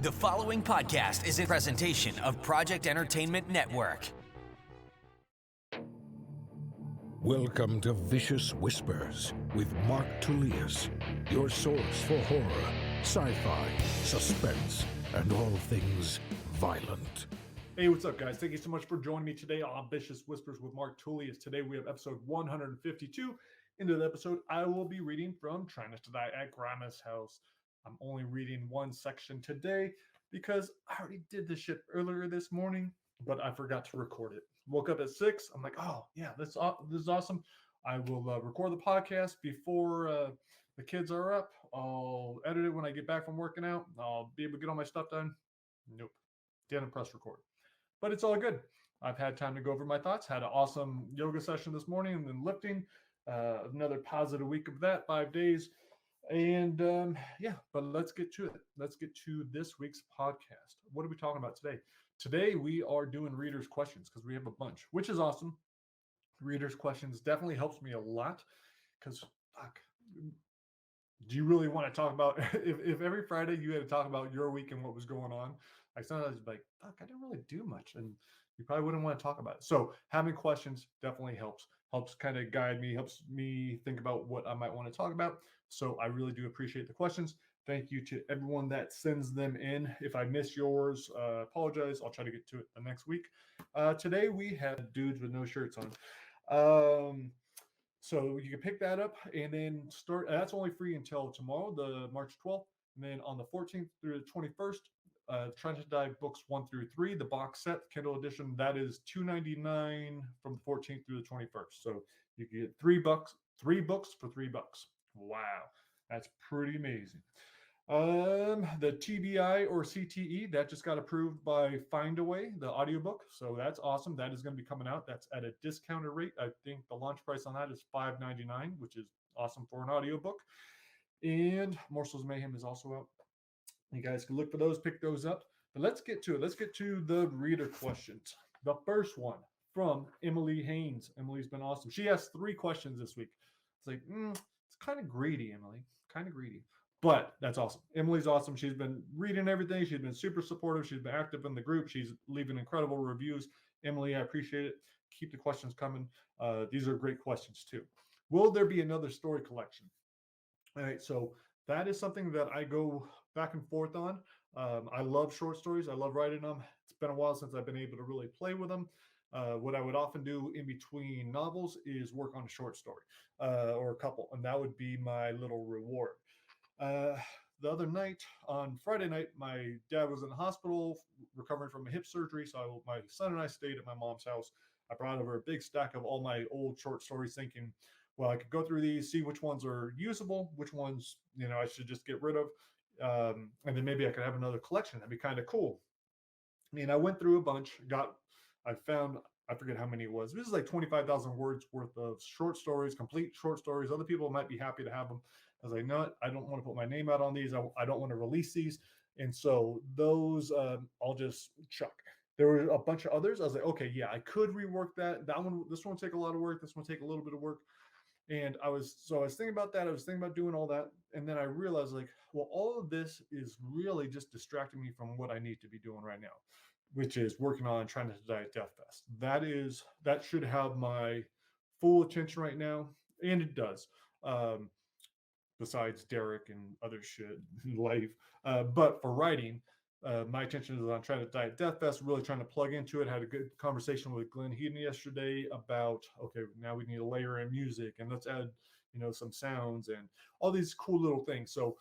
The following podcast is a presentation of Project Entertainment Network. Welcome to Vicious Whispers with Mark Tullius, your source for horror, sci-fi, suspense, and all things violent. Hey, what's up, guys? Thank you so much for joining me today on Vicious Whispers with Mark Tullius. Today we have episode 152. Into the episode, I will be reading from Trying Not to Die at Grandma's House. I'm only reading one section today because I already did this shit earlier this morning, but I forgot to record it. Woke up at 6. I'm like, oh, yeah, this is awesome. I will record the podcast before the kids are up. I'll edit it when I get back from working out. I'll be able to get all my stuff done. Nope. Didn't press record. But it's all good. I've had time to go over my thoughts. Had an awesome yoga session this morning and then lifting. Another positive week of that, 5 days. And but let's get to it. Let's get to this week's podcast. What are we talking about today? Today we are doing readers' questions because we have a bunch, which is awesome. Readers' questions definitely helps me a lot because, fuck, do you really want to talk about, if every Friday you had to talk about your week and what was going on, like sometimes you'd be like, fuck, I didn't really do much. And you probably wouldn't want to talk about it. So having questions definitely helps kind of guide me, helps me think about what I might want to talk about. So I really do appreciate the questions. Thank you to everyone that sends them in. If I miss yours, apologize. I'll try to get to it the next week. Today we have dudes with no shirts on. So you can pick that up and then start. That's only free until tomorrow, the March 12th. And then on the 14th through the 21st, Trying to Die books 1 through 3, the box set, Kindle edition, that is $2.99 from the 14th through the 21st. So you can get three books for $3. Wow, that's pretty amazing. The TBI or CTE that just got approved by Findaway, the audiobook. So that's awesome. That is going to be coming out. That's at a discounted rate. I think the launch price on that is $5.99, which is awesome for an audiobook. And Morsels of Mayhem is also out. You guys can look for those, pick those up. But let's get to it. Let's get to the reader questions. The first one from Emily Haynes. Emily's been awesome. She asked 3 questions this week. It's like, it's kind of greedy, Emily. Kind of greedy. But that's awesome. Emily's awesome. She's been reading everything. She's been super supportive. She's been active in the group. She's leaving incredible reviews. Emily, I appreciate it. Keep the questions coming. These are great questions too. Will there be another story collection? All right, so that is something that I go back and forth on. I love short stories. I love writing them. It's been a while since I've been able to really play with them. What I would often do in between novels is work on a short story or a couple, and that would be my little reward. The other night, on Friday night, my dad was in the hospital recovering from a hip surgery, so my son and I stayed at my mom's house. I brought over a big stack of all my old short stories thinking, well, I could go through these, see which ones are usable, which ones, I should just get rid of. And then maybe I could have another collection. That'd be kind of cool. I went through a bunch, I found, I forget how many it was. This is like 25,000 words worth of short stories, complete short stories. Other people might be happy to have them. I was like, no, I don't want to put my name out on these. I don't want to release these. And so those I'll just chuck. There were a bunch of others. I was like, okay, yeah, I could rework that. This one will take a lot of work. This one will take a little bit of work. And I was thinking about that. I was thinking about doing all that. And then I realized well, all of this is really just distracting me from what I need to be doing right now, which is working on Trying to Die at Dethfest. That should have my full attention right now. And it does. Besides Derek and other shit in life. But for writing, my attention is on Trying to Die at Dethfest, really trying to plug into it. Had a good conversation with Glenn Heaton yesterday about, okay, now we need to layer in music and let's add, some sounds and all these cool little things. So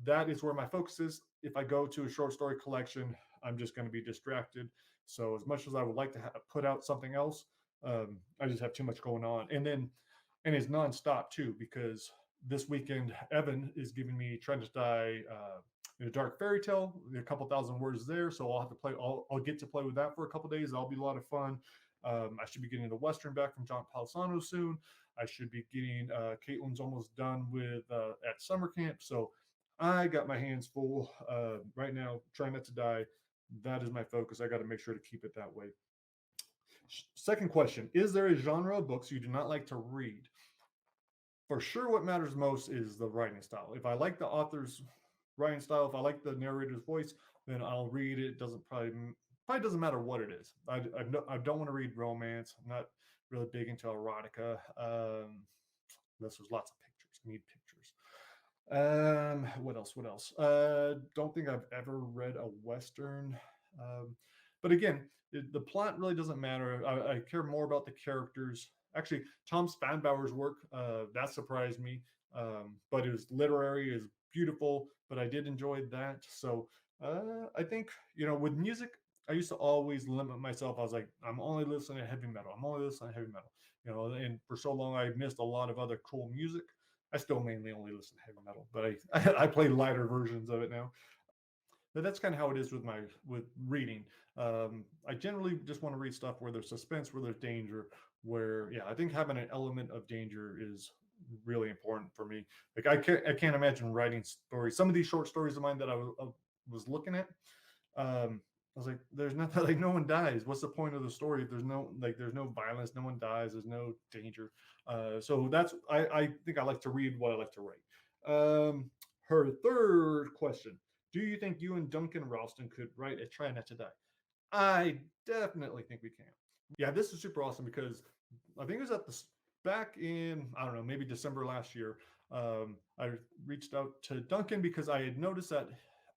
that is where my focus is. If I go to a short story collection, I'm just going to be distracted. So as much as I would like to put out something else, I just have too much going on. And it's nonstop too, because this weekend, Evan is giving me Trying to Die in a dark fairy tale, a couple thousand words there. So I'll have to play. I'll get to play with that for a couple days. That'll be a lot of fun. I should be getting the Western back from John Palisano soon. I should be getting Caitlin's almost done with at summer camp. So I got my hands full right now. Trying Not to Die. That is my focus. I got to make sure to keep it that way. Second question: is there a genre of books you do not like to read? For sure, what matters most is the writing style. If I like the author's writing style. If I like the narrator's voice, then I'll read it. It doesn't probably doesn't matter what it is. I don't want to read romance. I'm not really big into erotica. Unless there's lots of pictures. I need pictures. What else? What else? Don't think I've ever read a Western. But again, the plot really doesn't matter. I care more about the characters. Actually, Tom Spanbauer's work, that surprised me. But it was literary, is beautiful, but I did enjoy that. So I think, with music, I used to always limit myself. I was like, I'm only listening to heavy metal. I'm only listening to heavy metal. And for so long, I missed a lot of other cool music. I still mainly only listen to heavy metal, but I play lighter versions of it now. But that's kind of how it is with reading. I generally just want to read stuff where there's suspense, where there's danger, where I think having an element of danger is really important for me. Like I can't imagine writing stories. Some of these short stories of mine that I was looking at, I was like, there's nothing, like no one dies. What's the point of the story if there's no violence, no one dies, there's no danger. So I think I like to read what I like to write. Her third question: do you think you and Duncan Ralston could write a Try Not to Die? I definitely think we can. Yeah, this is super awesome because I think it was back in, I don't know, maybe December last year. I reached out to Duncan because I had noticed that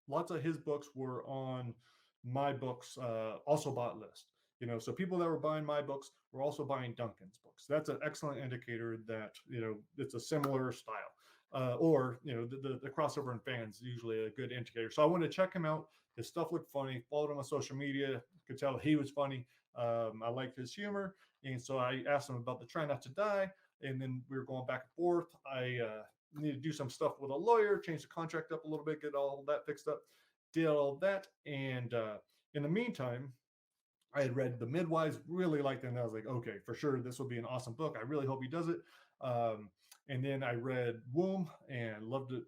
lots of his books were on my books also bought list. So people that were buying my books were also buying Duncan's books. That's an excellent indicator that it's a similar style. Or the crossover in fans usually a good indicator. So I wanted to check him out. His stuff looked funny. Followed him on social media. Could tell he was funny. I liked his humor, and so I asked him about the Try Not to Die, and then we were going back and forth. I needed to do some stuff with a lawyer, change the contract up a little bit, get all that fixed up, did all that, and in the meantime, I had read The Midwives, really liked it, and I was like, okay, for sure, this will be an awesome book. I really hope he does it. And then I read Womb and loved it.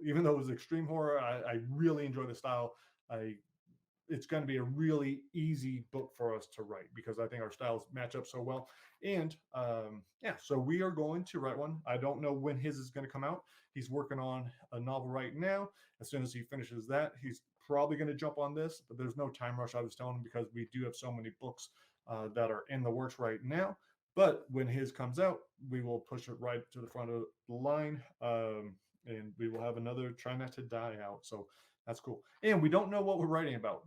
Even though it was extreme horror, I really enjoy the style. It's going to be a really easy book for us to write because I think our styles match up so well. And so we are going to write one. I don't know when his is going to come out. He's working on a novel right now. As soon as he finishes that, he's probably going to jump on this, but there's no time rush. I was telling him because we do have so many books that are in the works right now. But when his comes out, we will push it right to the front of the line, and we will have another Try Not to Die out. So that's cool. And we don't know what we're writing about.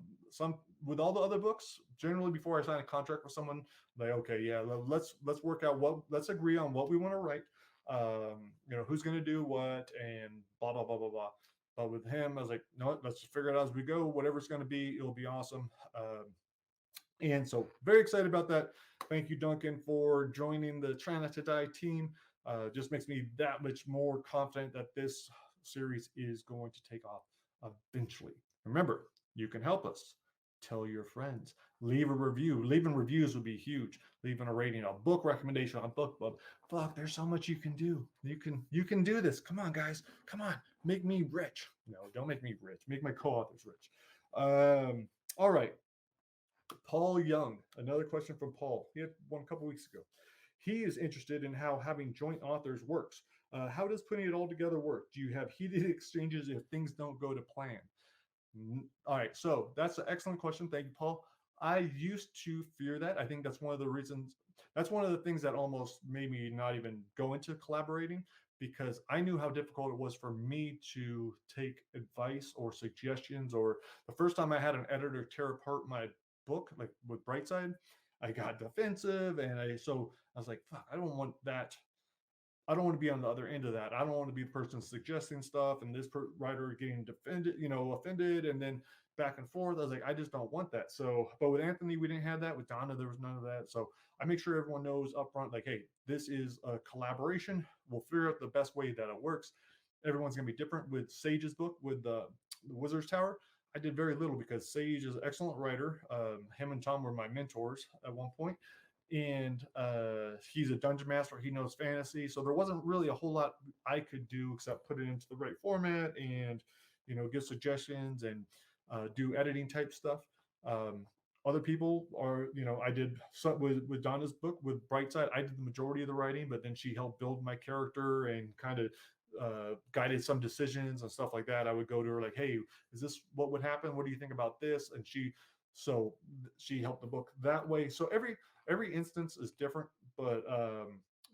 With all the other books, generally before I sign a contract with someone, like, okay, yeah, let's work out let's agree on what we want to write. Who's going to do what, and blah blah blah blah blah. But with him, I was like, no, let's just figure it out as we go. Whatever it's going to be, it'll be awesome. And so very excited about that. Thank you, Duncan, for joining the Try Not to Die team. Just makes me that much more confident that this series is going to take off eventually. Remember, you can help us. Tell your friends. Leave a review. Leaving reviews would be huge. Leaving a rating, a book recommendation on BookBub. Fuck, there's so much you can do. You can do this. Come on, guys. Come on. Make me rich. No, don't make me rich. Make my co-authors rich. All right. Paul Young, another question from Paul. He had one a couple weeks ago. He is interested in how having joint authors works. How does putting it all together work? Do you have heated exchanges if things don't go to plan? All right, so that's an excellent question. Thank you, Paul. I used to fear that. I think that's one of the things that almost made me not even go into collaborating, because I knew how difficult it was for me to take advice or suggestions. Or the first time I had an editor tear apart my book, like with Brightside, I got defensive, and I was like, fuck, I don't want that. I don't want to be on the other end of that. I don't want to be the person suggesting stuff and this writer getting offended, and then back and forth. I was like, I just don't want that. So, but with Anthony, we didn't have that. With Donna, there was none of that. So I make sure everyone knows upfront, like, hey, this is a collaboration. We'll figure out the best way that it works. Everyone's going to be different. With Sage's book, with the Wizard's Tower, I did very little because Sage is an excellent writer. Him and Tom were my mentors at one point, and he's a dungeon master. He knows fantasy, so there wasn't really a whole lot I could do except put it into the right format and give suggestions and do editing type stuff. Other people are, I did some with Donna's book with Brightside. I did the majority of the writing, but then she helped build my character and kind of guided some decisions and stuff like that. I would go to her like, hey, is this what would happen? What do you think about this? And she helped the book that way. So every instance is different, but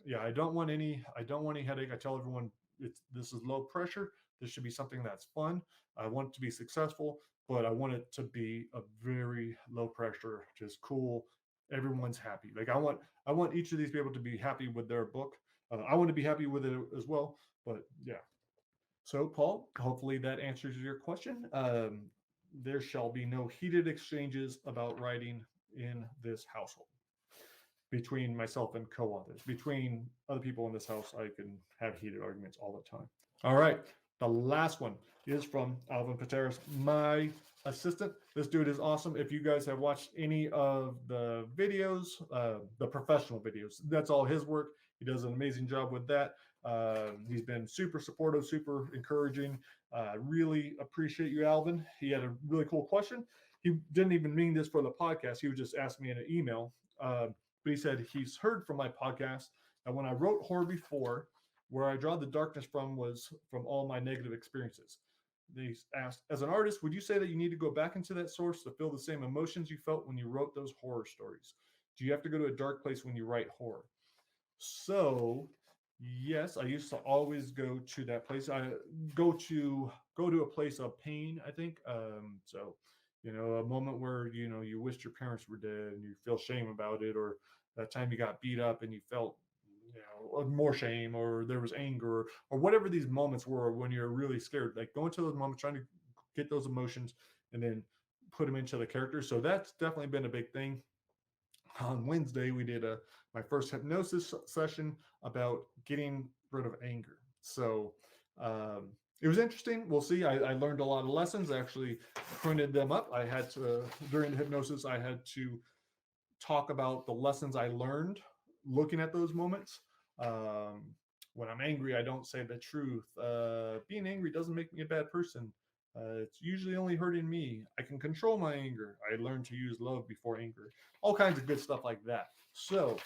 yeah, I don't want any headache. I tell everyone this is low pressure. This should be something that's fun. I want it to be successful, but I want it to be a very low pressure, just cool. Everyone's happy. Like I want each of these people to be happy with their book. I want to be happy with it as well. But yeah. So Paul, hopefully that answers your question. There shall be no heated exchanges about writing in this household between myself and co-authors. Between other people in this house, I can have heated arguments all the time. All right. The last one is from Alvin Pateres, my assistant. This dude is awesome. If you guys have watched any of the videos, the professional videos, that's all his work. He does an amazing job with that. He's been super supportive, super encouraging. Really appreciate you, Alvin. He had a really cool question. He didn't even mean this for the podcast. He would just ask me in an email. But he said he's heard from my podcast that when I wrote horror before, where I draw the darkness from was from all my negative experiences. They asked, as an artist, would you say that you need to go back into that source to feel the same emotions you felt when you wrote those horror stories? Do you have to go to a dark place when you write horror? So, yes, I used to always go to that place. I go to a place of pain, I think. So, a moment where you wished your parents were dead and you feel shame about it, or that time you got beat up and you felt more shame, or there was anger, or whatever these moments were when you're really scared. Like go into those moments, trying to get those emotions and then put them into the character. So that's definitely been a big thing. On Wednesday, we did my first hypnosis session about getting rid of anger. So it was interesting. We'll see. I learned a lot of lessons. I actually printed them up. I had to, during the hypnosis, I had to talk about the lessons I learned looking at those moments. When I'm angry, I don't say the truth. Being angry doesn't make me a bad person. It's usually only hurting me. I can control my anger. I learned to use love before anger. All kinds of good stuff like that. So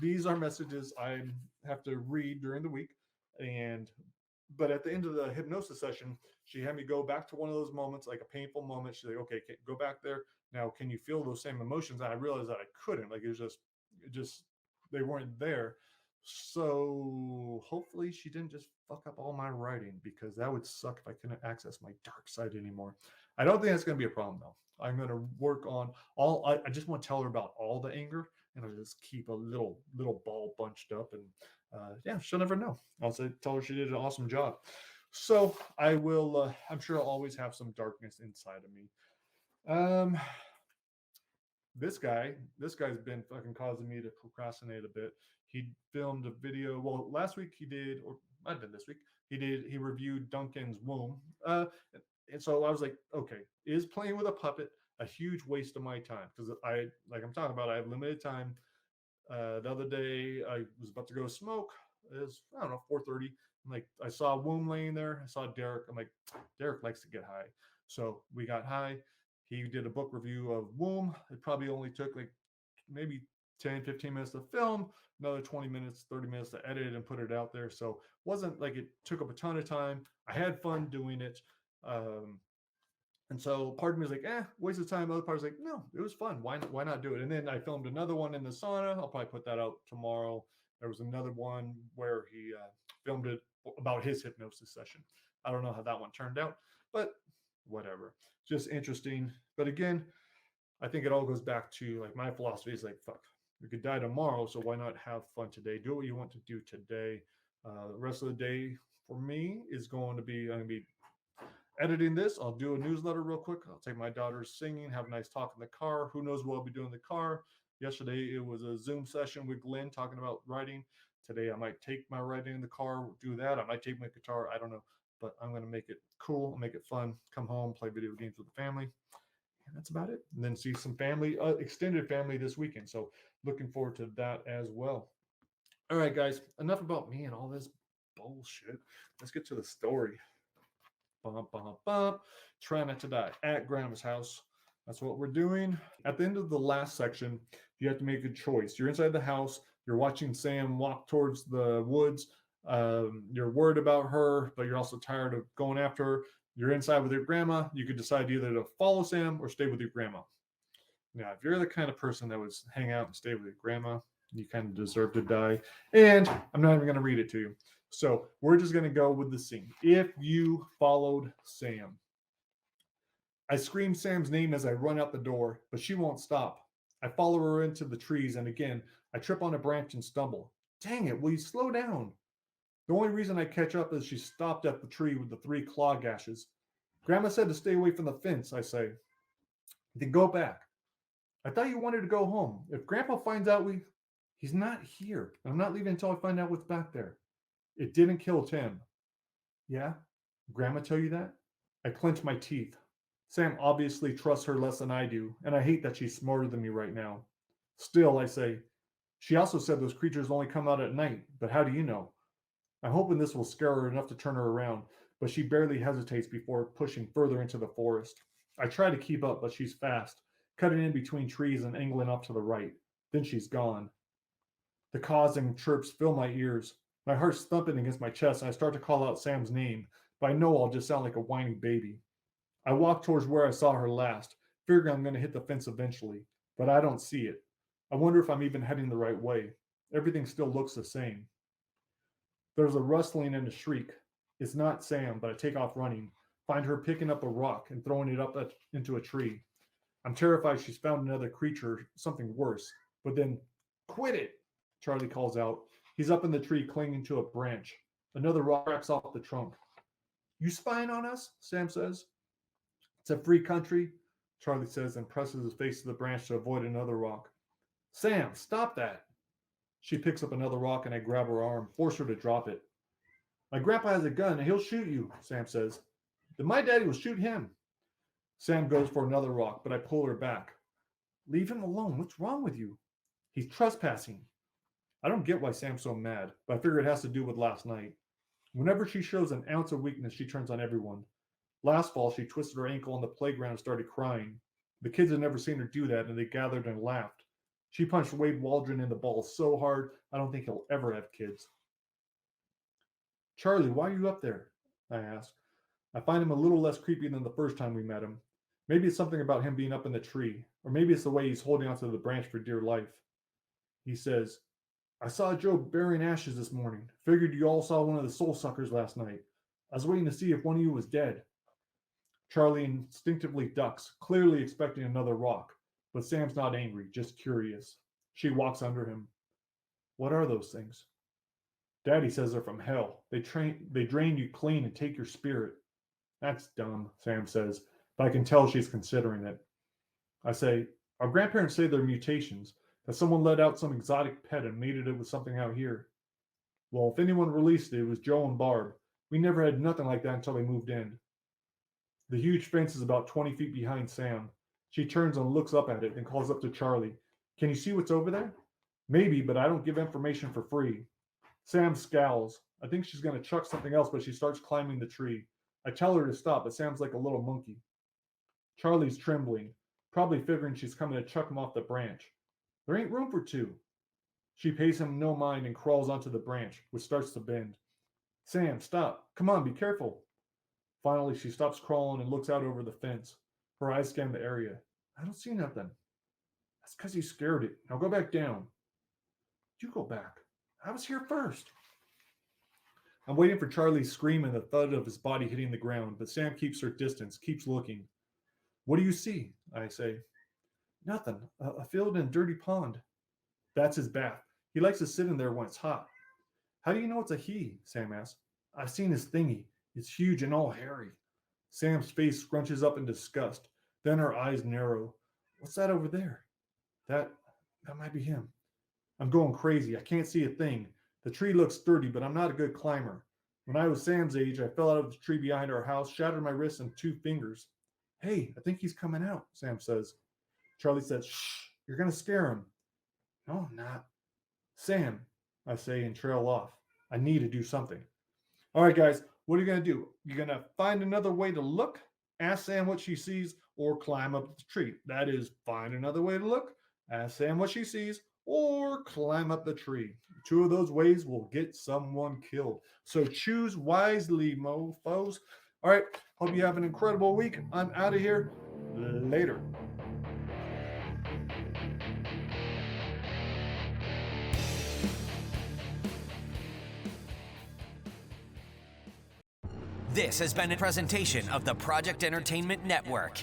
these are messages I have to read during the week. But at the end of the hypnosis session, she had me go back to one of those moments, like a painful moment. She's like, okay, go back there. Now, can you feel those same emotions? And I realized that I couldn't. Like it just they weren't there. So hopefully she didn't just fuck up all my writing, because that would suck if I couldn't access my dark side anymore. I don't think that's going to be a problem though. I'm going to work on I just want to tell her about all the anger, and I'll just keep a little ball bunched up, and yeah, she'll never know. I'll tell her she did an awesome job. So I will. I'm sure I'll always have some darkness inside of me. This guy's been fucking causing me to procrastinate a bit. He filmed a video. Well, last week he did, or might have been this week. He reviewed Duncan's Womb. And so I was like, okay, is playing with a puppet a huge waste of my time? Because I'm talking about, I have limited time. The other day I was about to go smoke. It was, I don't know, 4:30. I'm like, I saw Womb laying there. I saw Derek. I'm like, Derek likes to get high. So we got high. He did a book review of Womb. It probably only took like maybe 10, 15 minutes to film, another 20 minutes, 30 minutes to edit and put it out there. So it wasn't like it took up a ton of time. I had fun doing it. And so part of me was like, waste of time. Other part was like, no, it was fun. Why not do it? And then I filmed another one in the sauna. I'll probably put that out tomorrow. There was another one where he filmed it about his hypnosis session. I don't know how that one turned out, but whatever. Just interesting. But again, I think it all goes back to like my philosophy is like, fuck, we could die tomorrow. So why not have fun today? Do what you want to do today. The rest of the day for me is going to be, I'm going to be editing this. I'll do a newsletter real quick. I'll take my daughter's singing, have a nice talk in the car. Who knows what I'll be doing in the car. Yesterday, it was a Zoom session with Glenn talking about writing. Today, I might take my writing in the car, do that. I might take my guitar. I don't know. But I'm going to make it cool, make it fun, come home, play video games with the family. And that's about it. And then see some family, extended family this weekend. So looking forward to that as well. All right, guys, enough about me and all this bullshit. Let's get to the story. Bump, bump, bump. Try not to die at Grandma's house. That's what we're doing. At the end of the last section, you have to make a choice. You're inside the house. You're watching Sam walk towards the woods. You're worried about her, but you're also tired of going after her. You're inside with your grandma. You could decide either to follow Sam or stay with your grandma. Now, if you're the kind of person that would hang out and stay with your grandma, you kind of deserve to die. And I'm not even going to read it to you. So we're just going to go with the scene. If you followed Sam. I scream Sam's name as I run out the door, but she won't stop. I follow her into the trees, and again, I trip on a branch and stumble. Dang it, will you slow down? The only reason I catch up is she stopped at the tree with the 3 claw gashes. Grandma said to stay away from the fence, I say. Then go back. I thought you wanted to go home. If Grandpa finds out he's not here. I'm not leaving until I find out what's back there. It didn't kill Tim. Yeah? Grandma tell you that? I clench my teeth. Sam obviously trusts her less than I do, and I hate that she's smarter than me right now. Still, I say, she also said those creatures only come out at night, but how do you know? I'm hoping this will scare her enough to turn her around, but she barely hesitates before pushing further into the forest. I try to keep up, but she's fast, cutting in between trees and angling up to the right. Then she's gone. The causing chirps fill my ears. My heart's thumping against my chest, and I start to call out Sam's name, but I know I'll just sound like a whining baby. I walk towards where I saw her last, figuring I'm going to hit the fence eventually, but I don't see it. I wonder if I'm even heading the right way. Everything still looks the same. There's a rustling and a shriek. It's not Sam, but I take off running, find her picking up a rock and throwing it up into a tree. I'm terrified she's found another creature, something worse. But then, quit it, Charlie calls out. He's up in the tree clinging to a branch. Another rock cracks off the trunk. You spying on us? Sam says. It's a free country, Charlie says and presses his face to the branch to avoid another rock. Sam, stop that. She picks up another rock and I grab her arm, force her to drop it. My grandpa has a gun and he'll shoot you, Sam says. Then my daddy will shoot him. Sam goes for another rock, but I pull her back. Leave him alone. What's wrong with you? He's trespassing. I don't get why Sam's so mad, but I figure it has to do with last night. Whenever she shows an ounce of weakness, she turns on everyone. Last fall, she twisted her ankle on the playground and started crying. The kids had never seen her do that, and they gathered and laughed. She punched Wade Waldron in the balls so hard, I don't think he'll ever have kids. Charlie, why are you up there? I ask. I find him a little less creepy than the first time we met him. Maybe it's something about him being up in the tree, or maybe it's the way he's holding onto the branch for dear life. He says, I saw Joe burying ashes this morning. Figured you all saw one of the soul suckers last night. I was waiting to see if one of you was dead. Charlie instinctively ducks, clearly expecting another rock, but Sam's not angry, just curious. She walks under him. What are those things? Daddy says they're from hell. They drain you clean and take your spirit. That's dumb, Sam says, but I can tell she's considering it. I say, our grandparents say they're mutations, that someone let out some exotic pet and mated it with something out here. Well, if anyone released it, it was Joe and Barb. We never had nothing like that until they moved in. The huge fence is about 20 feet behind Sam. She turns and looks up at it, then calls up to Charlie. Can you see what's over there? Maybe, but I don't give information for free. Sam scowls. I think she's going to chuck something else, but she starts climbing the tree. I tell her to stop, but Sam's like a little monkey. Charlie's trembling, probably figuring she's coming to chuck him off the branch. There ain't room for two. She pays him no mind and crawls onto the branch, which starts to bend. Sam, stop. Come on, be careful. Finally, she stops crawling and looks out over the fence. Her eyes scan the area. I don't see nothing. That's because you scared it. Now go back down. You go back. I was here first. I'm waiting for Charlie's scream and the thud of his body hitting the ground, but Sam keeps her distance, keeps looking. What do you see? I say. Nothing. A field and a dirty pond. That's his bath. He likes to sit in there when it's hot. How do you know it's a he? Sam asks. I've seen his thingy. It's huge and all hairy. Sam's face scrunches up in disgust. Then her eyes narrow. What's that over there? That might be him. I'm going crazy. I can't see a thing. The tree looks sturdy, but I'm not a good climber. When I was Sam's age, I fell out of the tree behind our house, shattered my wrists and 2 fingers. Hey, I think he's coming out, Sam says. Charlie says, shh, you're going to scare him. No, I'm not. Sam, I say and trail off. I need to do something. All right, guys, what are you going to do? You're going to find another way to look, ask Sam what she sees, or climb up the tree. That is, find another way to look, ask Sam what she sees, or climb up the tree. Two of those ways will get someone killed. So choose wisely, mofos. All right. Hope you have an incredible week. I'm out of here. Later. This has been a presentation of the Project Entertainment Network.